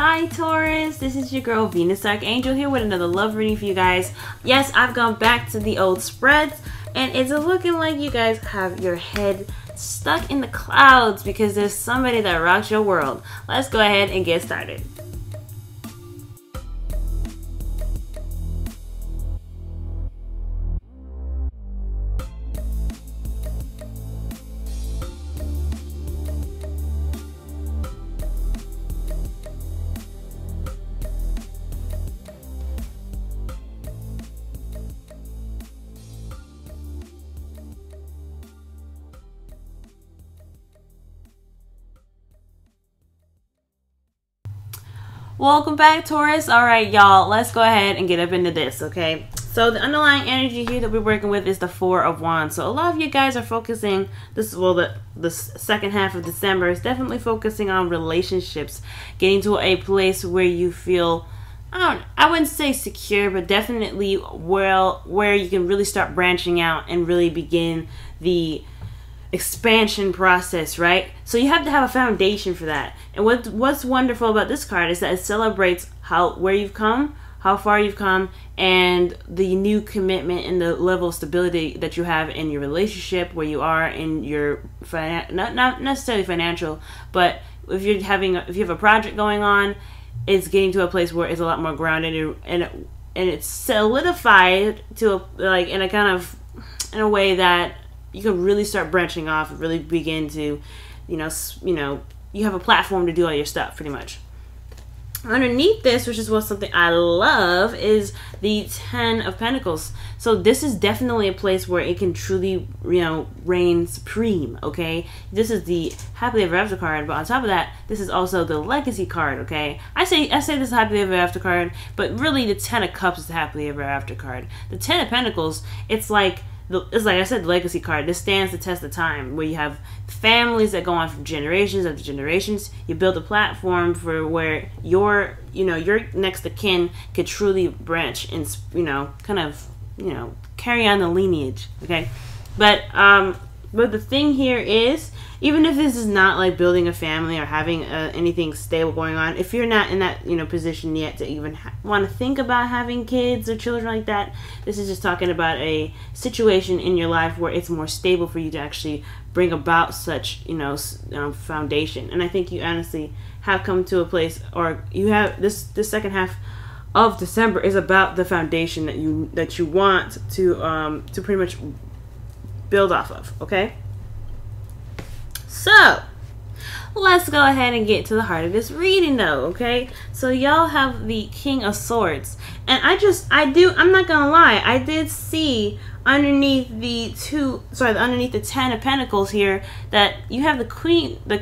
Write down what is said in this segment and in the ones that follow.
Hi Taurus, this is your girl Venus Archangel here with another love reading for you guys. Yes, I've gone back to the old spreads and it's looking like you guys have your head stuck in the clouds because there's somebody that rocks your world. Let's go ahead and get started. Welcome back, Taurus. Alright, y'all, let's go ahead and get up into this, okay? So the underlying energy here that we're working with is the Four of Wands. So a lot of you guys are focusing, the second half of December is definitely focusing on relationships, getting to a place where you feel, I wouldn't say secure, but definitely where you can really start branching out and really begin the expansion process, right? So you have to have a foundation for that. And what's wonderful about this card is that it celebrates where you've come, how far you've come, and the new commitment and the level of stability that you have in your relationship, where you are in your not necessarily financial, but if you have a project going on, it's getting to a place where it's a lot more grounded and it's solidified to in a way that you can really start branching off and really begin to, you have a platform to do all your stuff, pretty much. Underneath this, which is something I love, is the Ten of Pentacles. So this is definitely a place where it can truly, reign supreme, okay? This is the Happily Ever After card, but on top of that, this is also the Legacy card, okay? I say this is Happily Ever After card, but really the Ten of Cups is the Happily Ever After card. The Ten of Pentacles, it's like I said, the Legacy card. This stands the test of time, where you have families that go on from generations after generations. You build a platform for where your next of kin could truly branch and, carry on the lineage, okay? But the thing here is, even if this is not like building a family or having anything stable going on, if you're not in that position yet to even want to think about having kids or children like that, this is just talking about a situation in your life where it's more stable for you to actually bring about such foundation. And I think you honestly have come to a place, or you have this second half of December is about the foundation that you want to pretty much build off of, okay? So, let's go ahead and get to the heart of this reading though, okay? So y'all have the King of Swords. And I'm not gonna lie, I did see underneath the Ten of Pentacles here that you have the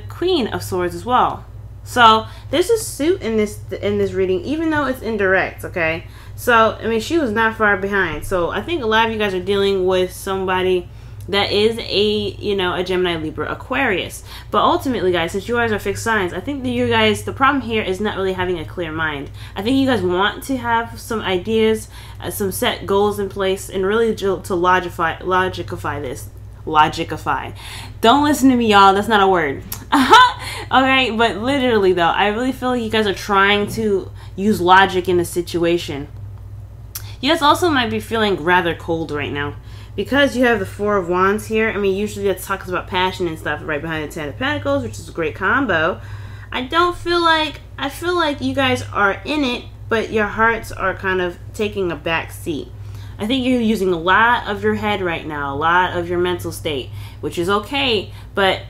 Queen of Swords as well. So there's a suit in this reading, even though it's indirect, okay? So, I mean, she was not far behind. So I think a lot of you guys are dealing with somebody that is a Gemini, Libra, Aquarius. But ultimately, guys, since you guys are fixed signs, I think that you guys, the problem here is not really having a clear mind. I think you guys want to have some ideas, some set goals in place, and really to logicify this. Logicify. Don't listen to me, y'all. That's not a word. Okay, but literally, though, I really feel like you guys are trying to use logic in the situation. You guys also might be feeling rather cold right now. Because you have the Four of Wands here, I mean, usually that talks about passion and stuff right behind the Ten of Pentacles, which is a great combo. I feel like you guys are in it, but your hearts are kind of taking a back seat. I think you're using a lot of your head right now, a lot of your mental state, which is okay, but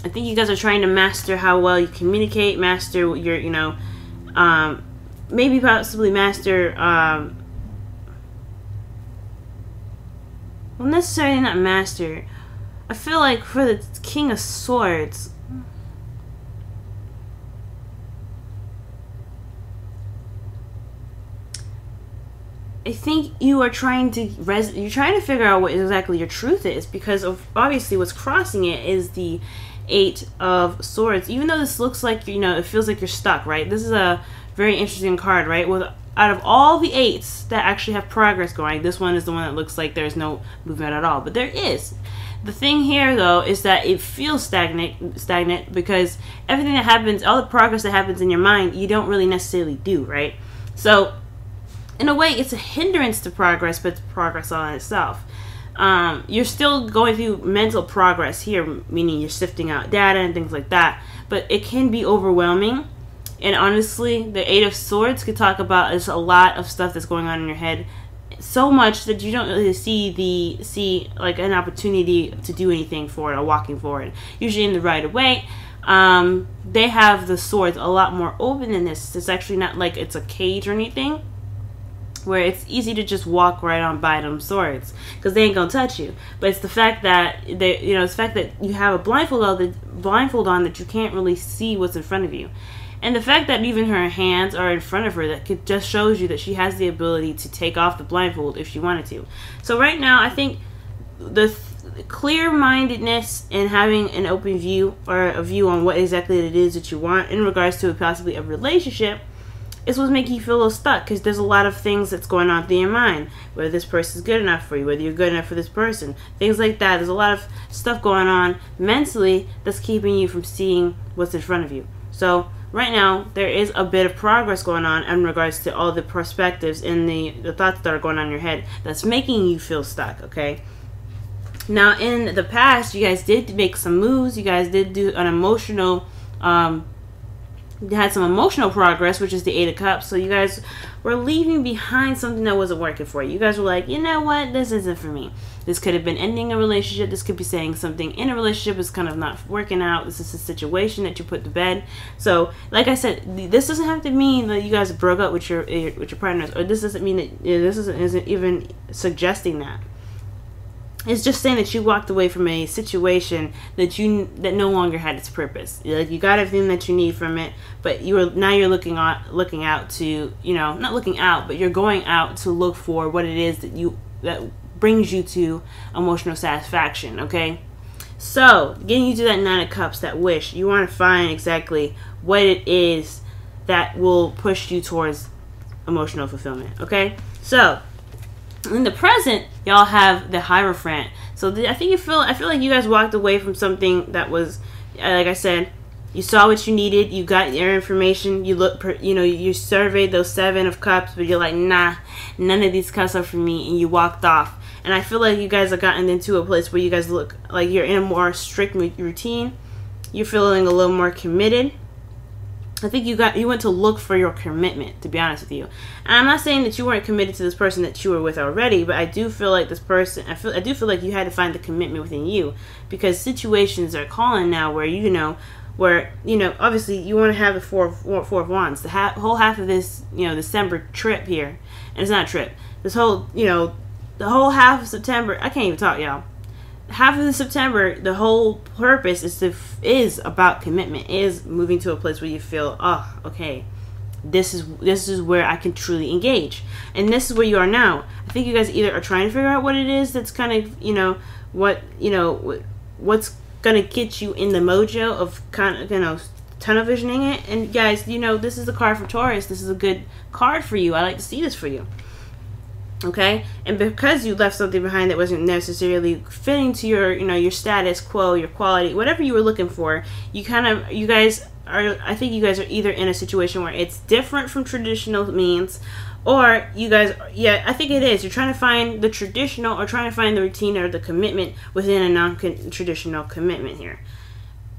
I think you guys are trying to master how well you communicate, master your, maybe possibly master, well, necessarily not master. I feel like for the King of Swords, I think you are trying to figure out what exactly your truth is, because of obviously what's crossing it is the Eight of Swords. Even though this looks like, it feels like you're stuck, right? This is a very interesting card, right? Out of all the eights that actually have progress going, this one is the one that looks like there's no movement at all. But there is. The thing here, though, is that it feels stagnant because everything that happens, all the progress that happens in your mind, you don't really necessarily do, right? So, in a way, it's a hindrance to progress, but it's progress on itself. You're still going through mental progress here, meaning you're sifting out data and things like that, but it can be overwhelming. And honestly, the Eight of Swords could talk about there's a lot of stuff that's going on in your head, so much that you don't really see like an opportunity to do anything for it or walking forward. Usually in the Rider-Waite, they have the swords a lot more open than this. It's actually not like it's a cage or anything, where it's easy to just walk right on by them swords because they ain't gonna touch you. But it's the fact that it's the fact that you have a blindfold on that you can't really see what's in front of you, and the fact that even her hands are in front of her, that just shows you that she has the ability to take off the blindfold if she wanted to. So right now, I think the clear-mindedness and having an open view or a view on what exactly it is that you want in regards to possibly a relationship is what's making you feel a little stuck, because there's a lot of things that's going on through your mind. Whether this person's good enough for you, whether you're good enough for this person, things like that. There's a lot of stuff going on mentally that's keeping you from seeing what's in front of you. So right now, there is a bit of progress going on in regards to all the perspectives and the thoughts that are going on in your head that's making you feel stuck, okay? Now, in the past, you guys did make some moves. You guys did do an emotional, had some emotional progress, which is the Eight of Cups. So you guys were leaving behind something that wasn't working for you. You guys were like, you know what, this isn't for me. This could have been ending a relationship. This could be saying something in a relationship is kind of not working out. This is a situation that you put to bed. So, like I said, this doesn't have to mean that you guys broke up with your partners, or this doesn't mean that this isn't even suggesting that. It's just saying that you walked away from a situation that no longer had its purpose. Like, you got everything that you need from it, but you're looking out to, not looking out, but you're going out to look for what it is that brings you to emotional satisfaction. Okay, so getting you to that Nine of Cups, that wish, you want to find exactly what it is that will push you towards emotional fulfillment. Okay, so in the present, y'all have the Hierophant. So I feel like you guys walked away from something that was, like I said, you saw what you needed, you got your information, you surveyed those Seven of Cups, but you're like, nah, none of these cups are for me, and you walked off. And I feel like you guys have gotten into a place where you guys look like you're in a more strict routine. You're feeling a little more committed. I think you went to look for your commitment, to be honest with you. And I'm not saying that you weren't committed to this person that you were with already, but I do feel like I do feel like you had to find the commitment within you, because situations are calling now where obviously you want to have the four of Wands. The whole half of this December trip here, and it's not a trip. This whole the whole half of September, I can't even talk, y'all. Half of the September, the whole purpose is about commitment, is moving to a place where you feel, oh, okay, this is where I can truly engage, and this is where you are now. I think you guys either are trying to figure out what it is that's kind of what's gonna get you in the mojo of kind of tunnel visioning it. And guys, this is the card for Taurus. This is a good card for you. I like to see this for you. Okay, and because you left something behind that wasn't necessarily fitting to your status quo, your quality, whatever you were looking for, I think you guys are either in a situation where it's different from traditional means, or I think it is. You're trying to find the traditional, or trying to find the routine or the commitment within a non-traditional commitment here.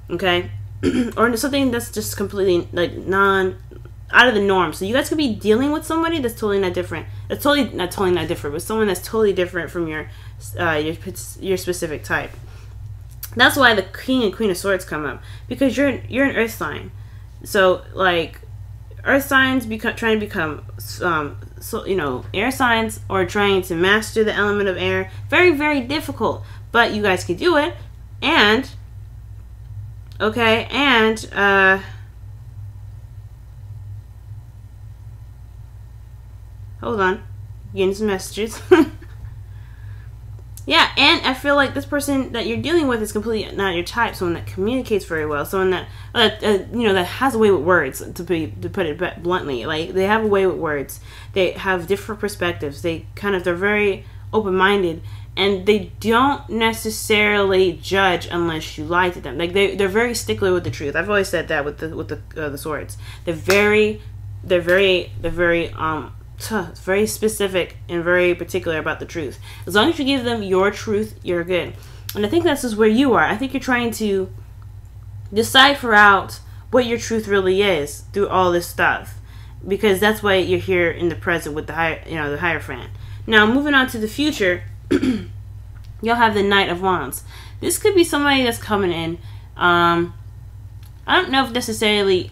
Okay, or something that's just completely out of the norm. So you guys could be dealing with somebody that's totally not different. That's totally not different, but someone that's totally different from your specific type. That's why the King and Queen of Swords come up, because you're an Earth sign. So like Earth signs trying to become air signs, or trying to master the element of air. Very, very difficult, but you guys can do it. And hold on, getting some messages. Yeah, and I feel like this person that you're dealing with is completely not your type. Someone that communicates very well, someone that that has a way with words. To put it bluntly, like, they have a way with words. They have different perspectives. They're very open-minded, and they don't necessarily judge unless you lie to them. Like they're very stickler with the truth. I've always said that with the swords. They're very specific and very particular about the truth. As long as you give them your truth, you're good. And I think that's just where you are. I think you're trying to decipher out what your truth really is through all this stuff, because that's why you're here in the present with the Hierophant. Now, moving on to the future, you'll have the Knight of Wands. This could be somebody that's coming in. I don't know if necessarily.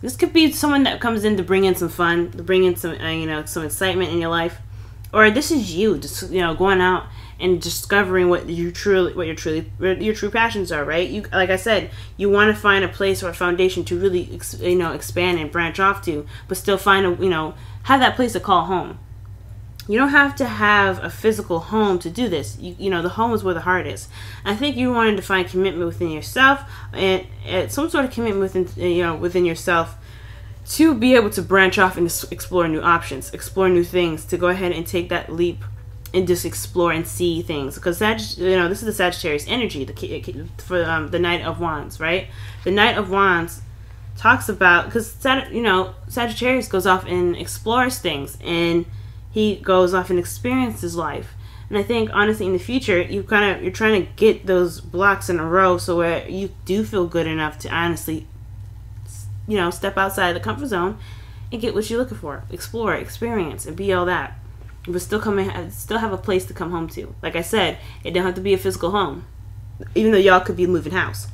This could be someone that comes in to bring in some fun, to bring in some some excitement in your life, or this is you just going out and discovering what your true passions are. Right? You, like I said, you want to find a place or a foundation to really expand and branch off to, but still find have that place to call home. You don't have to have a physical home to do this. The home is where the heart is. I think you wanted to find commitment within yourself and some sort of commitment within yourself to be able to branch off and explore new options, explore new things, to go ahead and take that leap and just explore and see things. Because this is the Sagittarius energy for the Knight of Wands, right? The Knight of Wands talks about, because Sagittarius goes off and explores things, and he goes off and experiences life. And I think, honestly, in the future, you're trying to get those blocks in a row so where you do feel good enough to honestly, step outside the comfort zone and get what you're looking for. Explore, experience, and be all that. But still have a place to come home to. Like I said, it don't have to be a physical home, even though y'all could be moving house.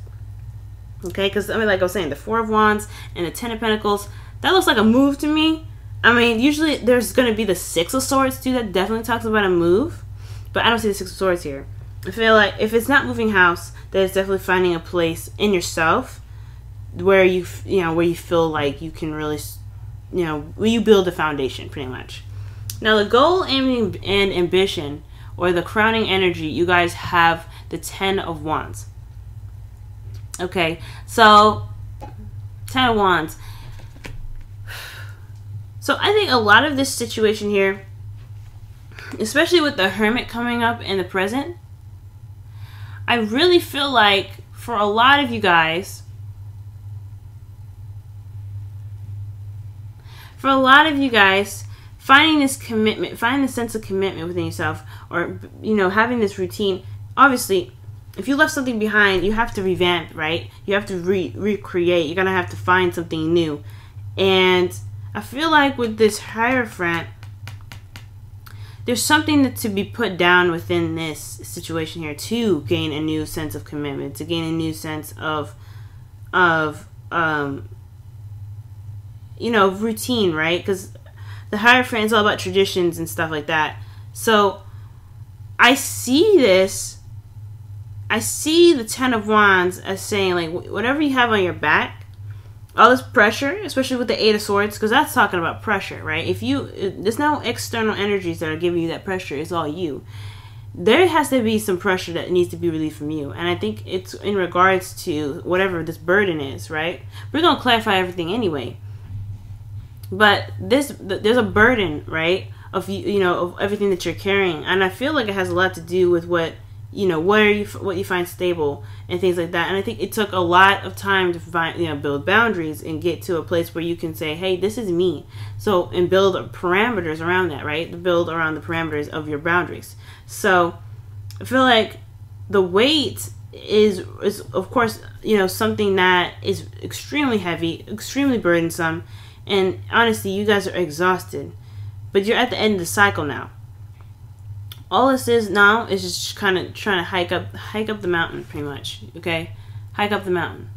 Okay? Because, like I was saying, the Four of Wands and the Ten of Pentacles, that looks like a move to me. Usually there's going to be the Six of Swords too. That definitely talks about a move. But I don't see the Six of Swords here. I feel like if it's not moving house, then it's definitely finding a place in yourself where you feel like you can really, where you build a foundation, pretty much. Now, the goal and ambition, or the crowning energy, you guys have the Ten of Wands. Okay, so Ten of Wands. So I think a lot of this situation here, especially with the Hermit coming up in the present, I really feel like for a lot of you guys, finding this commitment, finding the sense of commitment within yourself, or, having this routine, obviously, if you left something behind, you have to revamp, right? You have to recreate. You're going to have to find something new. And I feel like with this Hierophant, there's something to be put down within this situation here to gain a new sense of commitment, to gain a new sense of routine, right? Because the Hierophant is all about traditions and stuff like that. So I see the Ten of Wands as saying, like, whatever you have on your back, all this pressure, especially with the Eight of Swords, because that's talking about pressure, right? There's no external energies that are giving you that pressure. It's all you. There has to be some pressure that needs to be relieved from you. And I think it's in regards to whatever this burden is, right? We're going to clarify everything anyway. But there's a burden, right? Of of everything that you're carrying. And I feel like it has a lot to do with what you find stable and things like that. And I think it took a lot of time to build boundaries and get to a place where you can say, hey, this is me. So, and build parameters around that, right? To build around the parameters of your boundaries. So I feel like the weight is of course, something that is extremely heavy, extremely burdensome. And honestly, you guys are exhausted, but you're at the end of the cycle now. All this is now is just kind of trying to hike up the mountain, pretty much. Okay, hike up the mountain.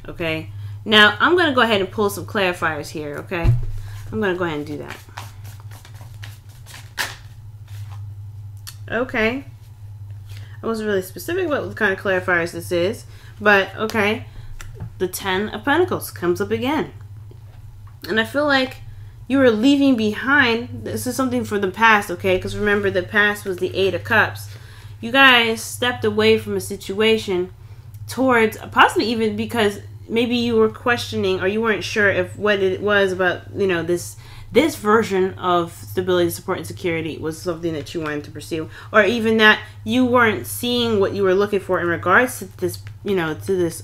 Okay. Now I'm gonna go ahead and pull some clarifiers here. Okay, I'm gonna go ahead and do that. Okay. I wasn't really specific about what kind of clarifiers this is, but okay. The Ten of Pentacles comes up again, and I feel like you were leaving behind. This is something from the past, okay? Because remember, the past was the Eight of Cups. You guys stepped away from a situation towards, possibly even because maybe you were questioning or you weren't sure if what it was about, this this version of stability, support, and security was something that you wanted to pursue, or even that you weren't seeing what you were looking for in regards to this, you know, to this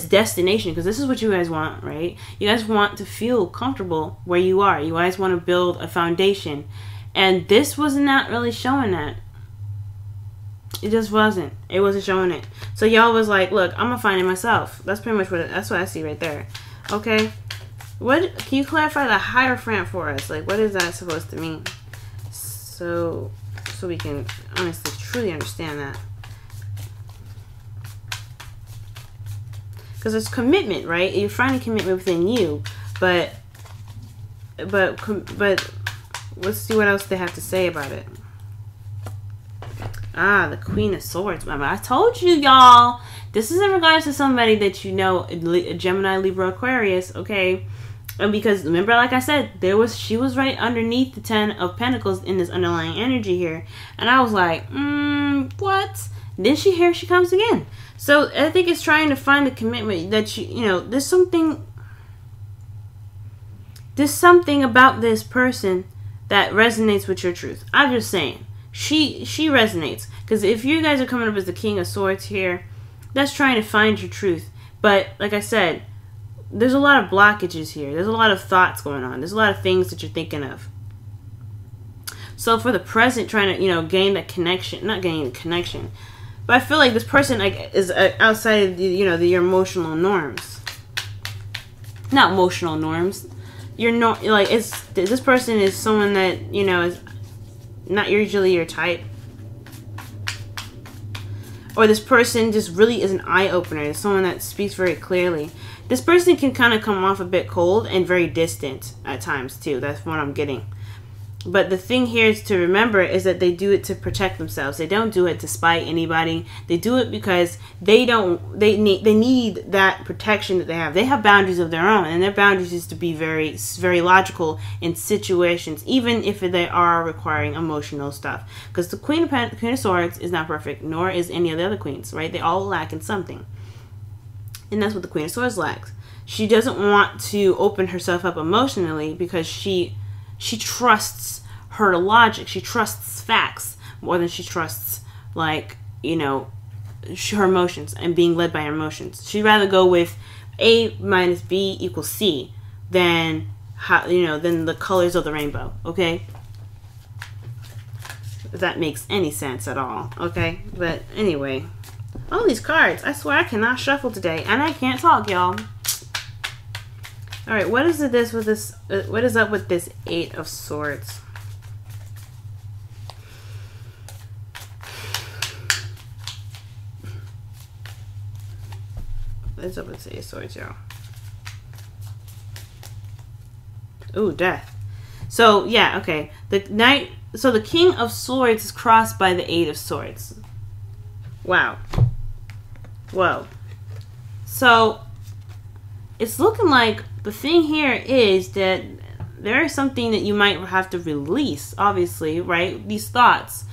destination, because this is what you guys want, right? You guys want to feel comfortable where you are. You guys want to build a foundation, and this was not really showing that. It just wasn't. It wasn't showing it. So y'all was like, look, I'm gonna find it myself. That's pretty much that's what I see right there. Okay, what can you clarify the Hierophant for us? Like, what is that supposed to mean? So we can honestly truly understand that. Because it's commitment, right? You're finding commitment within you, but let's see what else they have to say about it. Ah, the Queen of Swords. Remember, I told you, y'all. This is in regards to somebody that you know, a Gemini, Libra, Aquarius, okay? And because, remember, like I said, she was right underneath the 10 of Pentacles in this underlying energy here. And I was like, what? Then here she comes again. So I think it's trying to find the commitment that you know, there's something about this person that resonates with your truth. I'm just saying. She resonates, because if you guys are coming up as the King of Swords here, that's trying to find your truth. But like I said, there's a lot of blockages here. There's a lot of thoughts going on. There's a lot of things that you're thinking of. So for the present, trying to, you know, gain that connection, not gaining the connection, but I feel like this person is outside of the, you know, your emotional norms. Not emotional norms. You're not like this person is someone that, you know, is not usually your type, or this person just really is an eye-opener. It's someone that speaks very clearly. This person can kind of come off a bit cold and very distant at times too. That's what I'm getting. But the thing here is to remember is that they do it to protect themselves. They don't do it to spite anybody. They do it because they need that protection that they have. They have boundaries of their own, and their boundaries is to be very, very logical in situations, even if they are requiring emotional stuff. Because the Queen of Swords is not perfect, nor is any of the other queens, right? They all lack in something. And that's what the Queen of Swords lacks. She doesn't want to open herself up emotionally because she trusts her logic. She trusts facts more than she trusts, like, you know, her emotions and being led by her emotions. She'd rather go with A minus B equals C than than the colors of the rainbow. Okay, if that makes any sense at all. Okay, but anyway, all these cards. I swear I cannot shuffle today, and I can't talk, y'all. All right, what is this with this? What is up with this 8 of Swords? What is up with this 8 of Swords, y'all? Ooh, Death. So yeah, okay. So the King of Swords is crossed by the 8 of Swords. Wow. Whoa. So it's looking like the thing here is that there is something that you might have to release, obviously, right? These thoughts.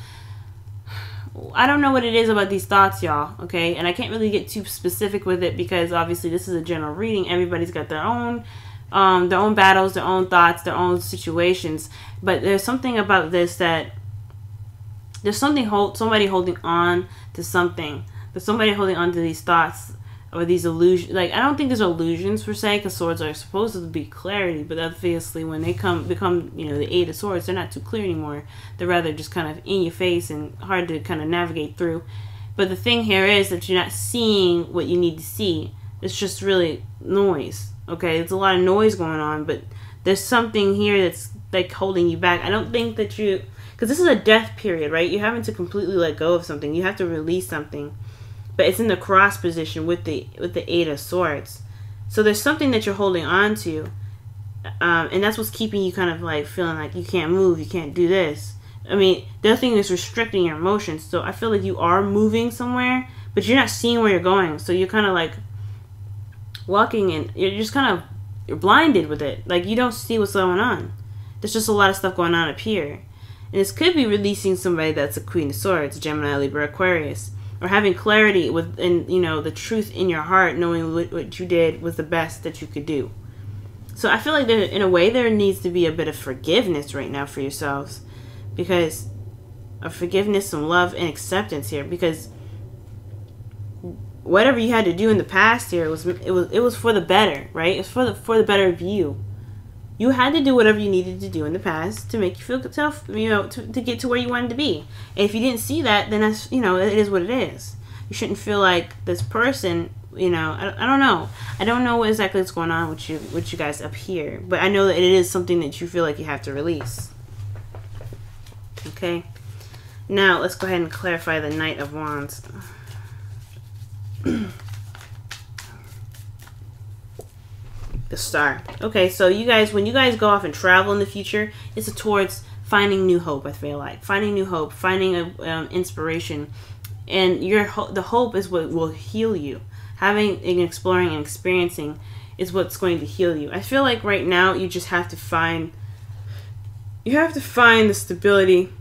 I don't know what it is about these thoughts, y'all, okay? And I can't really get too specific with it because obviously this is a general reading. Everybody's got their own battles, their own thoughts, their own situations. But there's something about this that there's somebody holding on to something. There's somebody holding on to these thoughts or these illusions. Like, I don't think there's illusions per se, because swords are supposed to be clarity, but obviously when they become, you know, the 8 of Swords, they're not too clear anymore. They're rather just kind of in your face and hard to kind of navigate through. But the thing here is that you're not seeing what you need to see. It's just really noise, okay? There's a lot of noise going on, but there's something here that's like holding you back. I don't think that because this is a death period, right? You're having to completely let go of something. You have to release something. But it's in the cross position with the 8 of Swords. So there's something that you're holding on to. And that's what's keeping you kind of like feeling like you can't move, you can't do this. I mean, the other thing is restricting your emotions. So I feel like you are moving somewhere, but you're not seeing where you're going. So you're kind of like walking and you're blinded with it. Like, you don't see what's going on. There's just a lot of stuff going on up here. And this could be releasing somebody that's a Queen of Swords, Gemini, Libra, Aquarius. Or having clarity within, you know, the truth in your heart, knowing what you did was the best that you could do. So I feel like there, in a way, there needs to be a bit of forgiveness right now for yourselves, because of forgiveness, some love and acceptance here, because whatever you had to do in the past here, it was for the better, right? It's for the better of you. You had to do whatever you needed to do in the past to make you feel tough, you know, to get to where you wanted to be. And if you didn't see that, then that's, you know, it is what it is. You shouldn't feel like this person, you know, I don't know. I don't know what exactly what's going on with you guys up here. But I know that it is something that you feel like you have to release. Okay? Now, let's go ahead and clarify the Knight of Wands. The Star. Okay, so you guys, when you guys go off and travel in the future, it's towards finding new hope. I feel like finding new hope, finding a inspiration, and the hope is what will heal you. Having and exploring and experiencing is what's going to heal you. I feel like right now you just have to find. You have to find the stability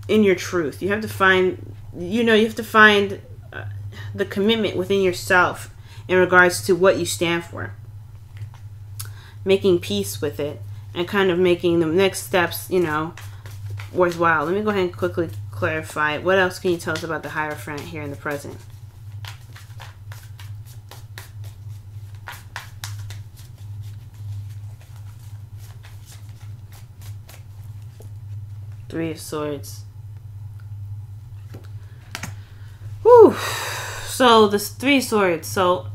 in your truth. You have to find, you know, you have to find the commitment within yourself in regards to what you stand for. Making peace with it and kind of making the next steps, you know, worthwhile. Let me go ahead and quickly clarify. What else can you tell us about the Hierophant here in the present? Three of Swords. Whew. So this Three of Swords. So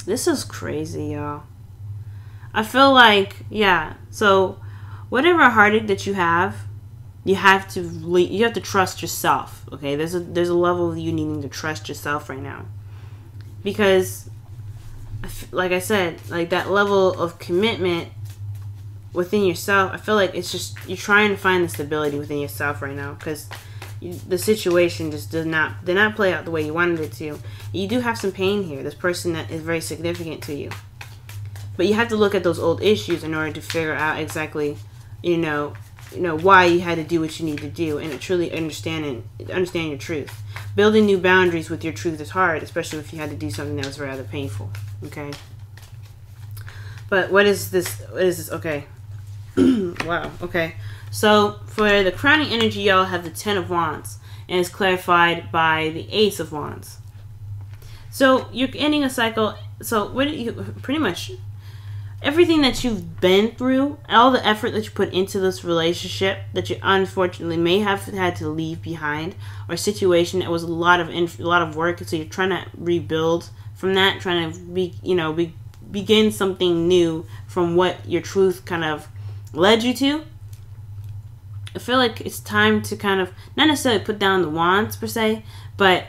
this is crazy, y'all. I feel like, yeah. So whatever heartache that you have to trust yourself. Okay, there's a level of you needing to trust yourself right now, because, like I said, like that level of commitment within yourself. I feel like it's just you're trying to find the stability within yourself right now, because the situation just did not play out the way you wanted it to. You do have some pain here. This person that is very significant to you, but you have to look at those old issues in order to figure out exactly, you know why you had to do what you need to do, and truly understand your truth. Building new boundaries with your truth is hard, especially if you had to do something that was rather painful. Okay. But what is this? Okay. Wow. Okay. So for the crowning energy, y'all have the Ten of Wands, and it's clarified by the Ace of Wands. So you're ending a cycle. So what do you pretty much everything that you've been through, all the effort that you put into this relationship that you unfortunately may have had to leave behind, or a situation that was a lot of work. So you're trying to rebuild from that, trying to begin something new from what your truth kind of led you to. I feel like it's time to kind of not necessarily put down the wands per se, but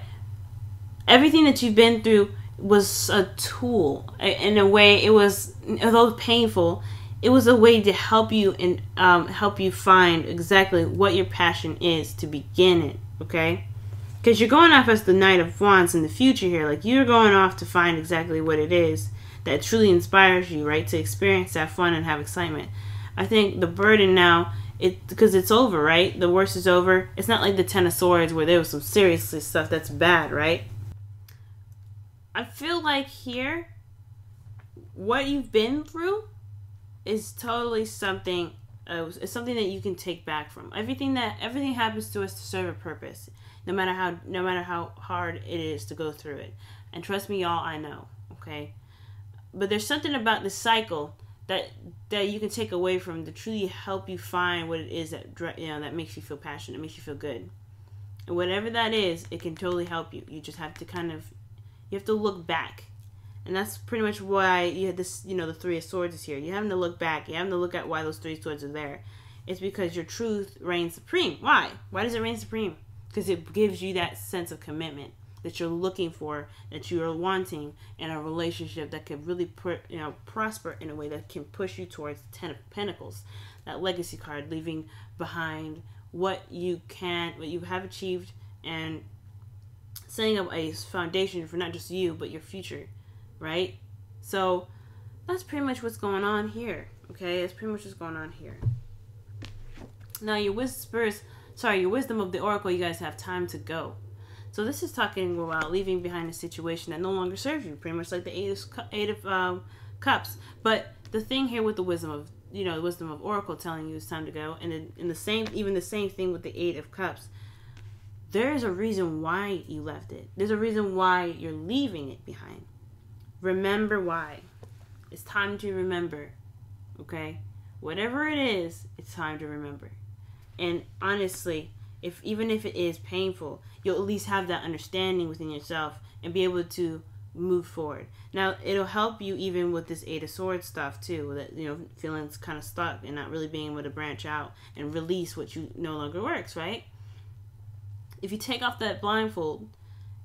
everything that you've been through was a tool. In a way, it was, although painful, it was a way to help you and help you find exactly what your passion is to begin it. Okay, because you're going off as the Knight of Wands in the future here. Like, you're going off to find exactly what it is that truly inspires you, right? To experience that fun and have excitement. I think the burden now, because it's over, right? The worst is over. It's not like the Ten of Swords where there was some serious stuff that's bad, right? I feel like here, what you've been through is totally something. It's something that you can take back from. Everything happens to us to serve a purpose, no matter how hard it is to go through it. And trust me, y'all, I know. Okay, but there's something about this cycle that you can take away from to truly help you find what it is that makes you feel passionate, makes you feel good, and whatever that is, it can totally help you. You just have to you have to look back, and that's pretty much why you had this. The Three of Swords is here. You're having to look back. You're having to look at why those Three Swords are there. It's because your truth reigns supreme. Why? Why does it reign supreme? Because it gives you that sense of commitment that you're looking for, that you are wanting in a relationship that could really prosper in a way that can push you towards the Ten of Pentacles, that legacy card, leaving behind what you have achieved, and setting up a foundation for not just you but your future, right? So that's pretty much what's going on here. Okay, that's pretty much what's going on here. Now your wisdom of the oracle, you guys have time to go. So this is talking about leaving behind a situation that no longer serves you, pretty much like the Eight of Cups. But the thing here with the wisdom of, the wisdom of Oracle telling you it's time to go, and in the same thing with the Eight of Cups. There is a reason why you left it. There's a reason why you're leaving it behind. Remember why. It's time to remember. Okay? Whatever it is, it's time to remember. And honestly, even if it is painful, you'll at least have that understanding within yourself and be able to move forward. Now, it'll help you even with this Eight of Swords stuff too, that feeling kind of stuck and not really being able to branch out and release what you no longer works, right? If you take off that blindfold,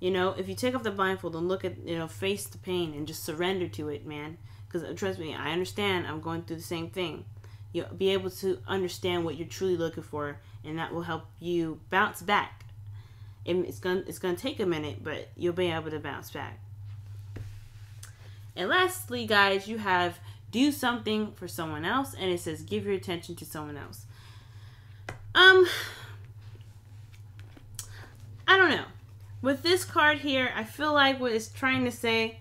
if you take off the blindfold and look at, face the pain and just surrender to it, man. Because trust me, I understand. I'm going through the same thing. You'll be able to understand what you're truly looking for, and that will help you bounce back. It's gonna take a minute, but you'll be able to bounce back. And lastly, guys, you have do something for someone else, and it says give your attention to someone else. I don't know. With this card here, I feel like what it's trying to say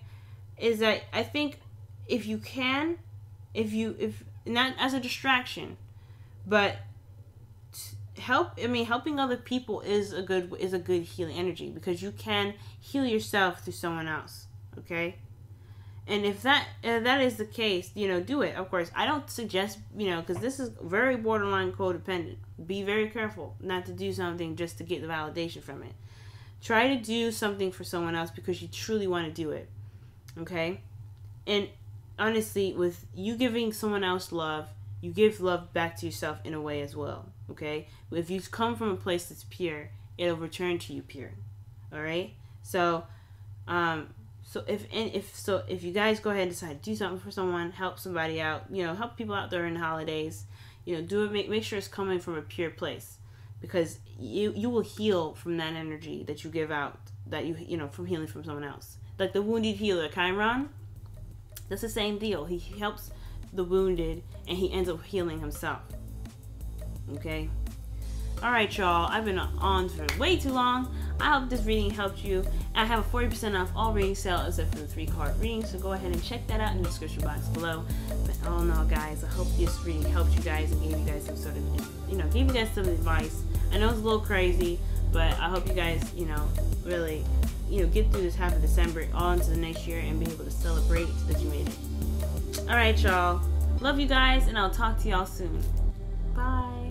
is that I think if you can, if not as a distraction, but helping other people is a good healing energy, because you can heal yourself through someone else. Okay? And if that is the case, do it. Of course, I don't suggest, because this is very borderline codependent. Be very careful not to do something just to get the validation from it. Try to do something for someone else because you truly want to do it. Okay? And honestly, with you giving someone else love, you give love back to yourself in a way as well. Okay? If you come from a place that's pure, it'll return to you pure. All right? So, if you guys go ahead and decide to do something for someone, help somebody out, help people out during the holidays, do it. Make sure it's coming from a pure place, because you will heal from that energy that you give out, that from healing from someone else. Like the wounded healer, Chiron, that's the same deal. He helps the wounded, and he ends up healing himself. Okay? Alright, y'all. I've been on for way too long. I hope this reading helped you. I have a 40% off all reading sale except for the 3-card reading, so go ahead and check that out in the description box below. But all in all, guys, I hope this reading helped you guys and gave you guys some sort of, gave you guys some advice. I know it's a little crazy, but I hope you guys, really, get through this half of December on to the next year and be able to celebrate that you made it. Alright, y'all. Love you guys, and I'll talk to y'all soon. Bye.